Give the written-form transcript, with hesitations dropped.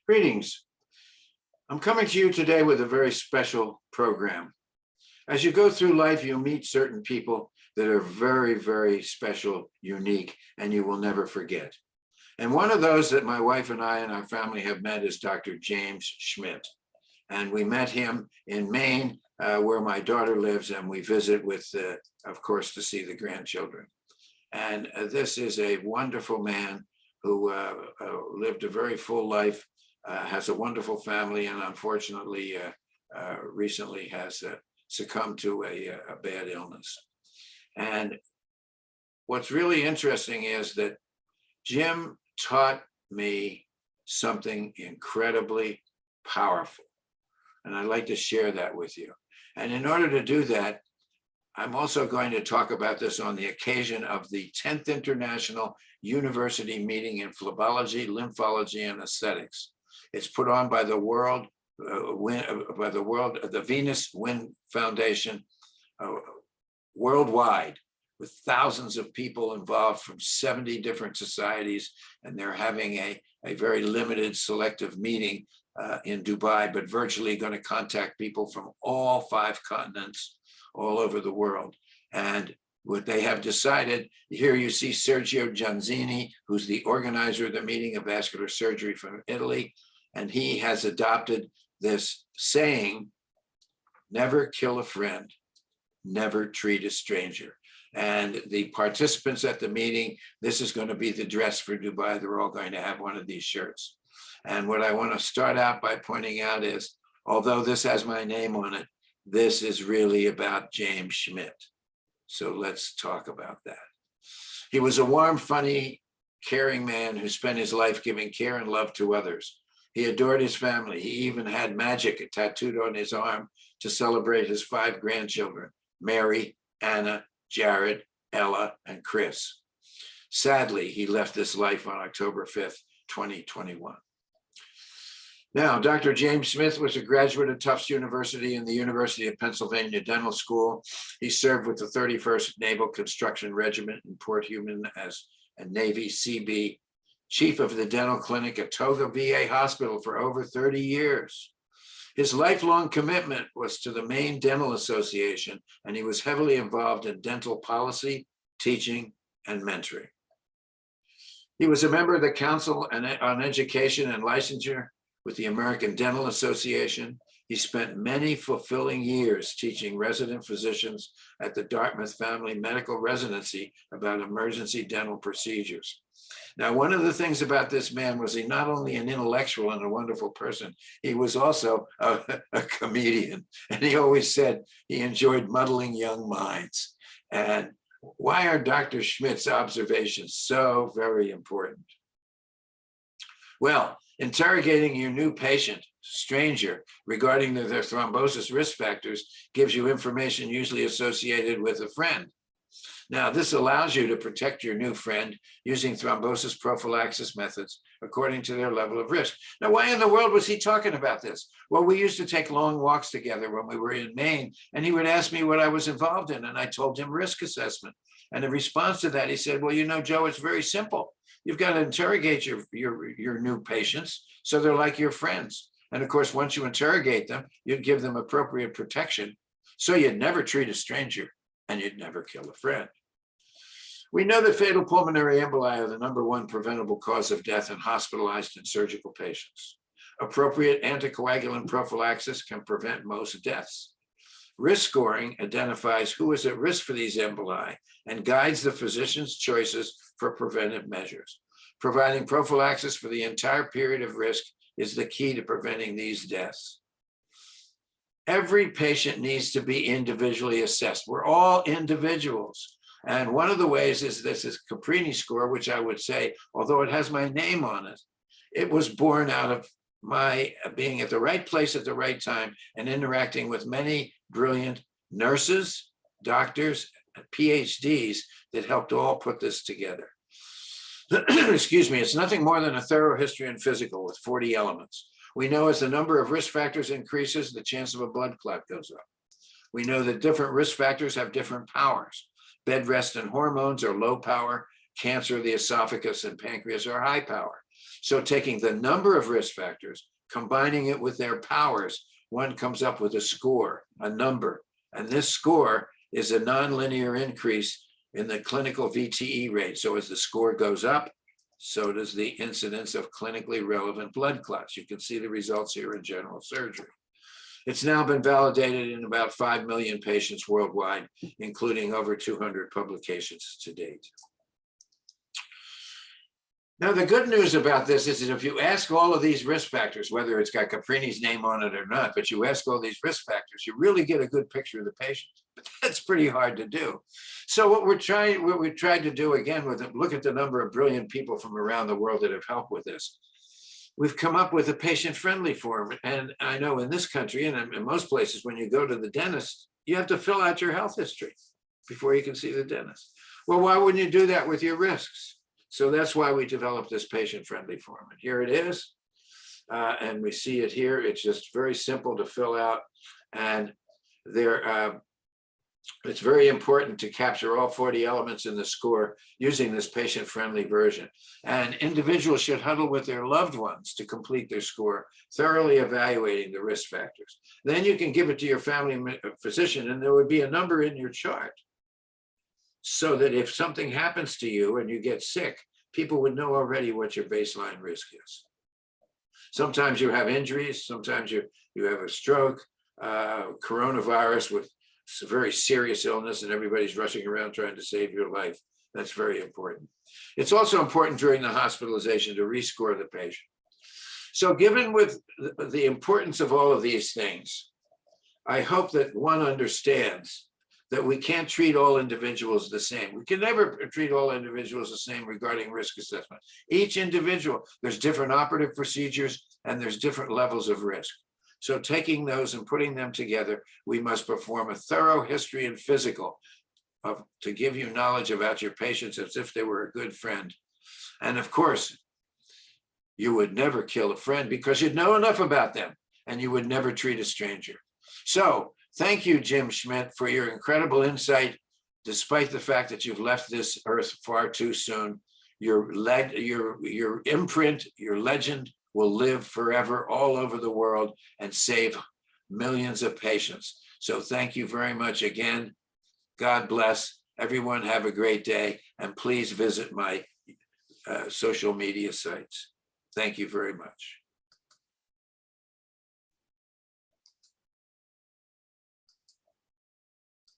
Greetings. I'm coming to you today with a very special program. As you go through life, you meet certain people that are very, very special, unique, and you will never forget. And one of those that my wife and I and our family have met is Dr. James Schmidt. And we met him in Maine, where my daughter lives, and we visit with, of course, to see the grandchildren. And this is a wonderful man who lived a very full life, has a wonderful family, and unfortunately recently has succumbed to a bad illness. And what's really interesting is that Jim taught me something incredibly powerful, and I'd like to share that with you. And in order to do that, I'm also going to talk about this on the occasion of the 10th International University Meeting in Phlebology, Lymphology, and Aesthetics. It's put on by the the Venus Wind Foundation worldwide, with thousands of people involved from 70 different societies, and they're having a very limited selective meeting in Dubai, but virtually going to contact people from all 5 continents all over the world. And what they have decided, here you see Sergio Gianzini, who's the organizer of the meeting of vascular surgery from Italy, and he has adopted this saying, never kill a friend, never treat a stranger. And the participants at the meeting, this is going to be the dress for Dubai. They're all going to have one of these shirts. And what I want to start out by pointing out is, although this has my name on it, this is really about James Schmidt. So let's talk about that. He was a warm, funny, caring man who spent his life giving care and love to others. He adored his family. He even had magic tattooed on his arm to celebrate his 5 grandchildren, Mary, Anna, Jared, Ella, and Chris. Sadly, he left this life on October 5th, 2021. Now, Dr. James Schmidt was a graduate of Tufts University and the University of Pennsylvania Dental School. He served with the 31st Naval Construction Regiment in Port Huron as a Navy CB, chief of the dental clinic at Toga VA Hospital for over 30 years. His lifelong commitment was to the Maine Dental Association, and he was heavily involved in dental policy, teaching, and mentoring. He was a member of the Council on Education and Licensure with the American Dental Association. He spent many fulfilling years teaching resident physicians at the Dartmouth Family Medical Residency about emergency dental procedures. Now, one of the things about this man was he not only an intellectual and a wonderful person, he was also a comedian. And he always said he enjoyed muddling young minds. And why are Dr. Schmidt's observations so very important? Well, interrogating your new patient, stranger, regarding their thrombosis risk factors gives you information usually associated with a friend. Now, this allows you to protect your new friend using thrombosis prophylaxis methods according to their level of risk. Now, why in the world was he talking about this? Well, we used to take long walks together when we were in Maine, and he would ask me what I was involved in, and I told him risk assessment. And in response to that, he said, well, you know, Joe, it's very simple. You've got to interrogate your new patients so they're like your friends. And of course, once you interrogate them, you'd give them appropriate protection. So you'd never treat a stranger and you'd never kill a friend. We know that fatal pulmonary emboli are the #1 preventable cause of death in hospitalized and surgical patients. Appropriate anticoagulant prophylaxis can prevent most deaths. Risk scoring identifies who is at risk for these emboli and guides the physician's choices for preventive measures. Providing prophylaxis for the entire period of risk is the key to preventing these deaths. Every patient needs to be individually assessed. We're all individuals. And one of the ways is this is Caprini score, which I would say, although it has my name on it, it was born out of my being at the right place at the right time and interacting with many brilliant nurses, doctors, and PhDs that helped all put this together. Excuse me, it's nothing more than a thorough history and physical with 40 elements. We know as the number of risk factors increases, the chance of a blood clot goes up. We know that different risk factors have different powers. Bed rest and hormones are low power. cancer of the esophagus and pancreas are high power. So taking the number of risk factors, combining it with their powers, one comes up with a score, a number. And this score is a nonlinear increase in the clinical VTE rate. So as the score goes up, so does the incidence of clinically relevant blood clots. You can see the results here in general surgery. It's now been validated in about 5 million patients worldwide, including over 200 publications to date. Now, the good news about this is that if you ask all of these risk factors, whether it's got Caprini's name on it or not, but you ask all these risk factors, you really get a good picture of the patient. But that's pretty hard to do. So what we tried to do again with it, look at the number of brilliant people from around the world that have helped with this. We've come up with a patient-friendly form. And I know in this country and in most places, when you go to the dentist, you have to fill out your health history before you can see the dentist. Well, why wouldn't you do that with your risks? So that's why we developed this patient-friendly form. And here it is. And we see it here. It's just very simple to fill out. And it's very important to capture all 40 elements in the score using this patient-friendly version. And individuals should huddle with their loved ones to complete their score, thoroughly evaluating the risk factors. Then you can give it to your family physician, and there would be a number in your chart so that if something happens to you and you get sick, people would know already what your baseline risk is. Sometimes you have injuries, sometimes you have a stroke, coronavirus with a very serious illness, and everybody's rushing around trying to save your life. That's very important. It's also important during the hospitalization to rescore the patient. So given with the importance of all of these things, I hope that one understands that we can't treat all individuals the same. We can never treat all individuals the same regarding risk assessment. Each individual, there's different operative procedures and there's different levels of risk. So taking those and putting them together, we must perform a thorough history and physical to give you knowledge about your patients as if they were a good friend. And of course, you would never kill a friend because you'd know enough about them, and you would never treat a stranger. So thank you, Jim Schmidt, for your incredible insight, despite the fact that you've left this earth far too soon. Your imprint, your legend will live forever all over the world and save millions of patients. So thank you very much again. God bless. Everyone have a great day, and please visit my social media sites. Thank you very much.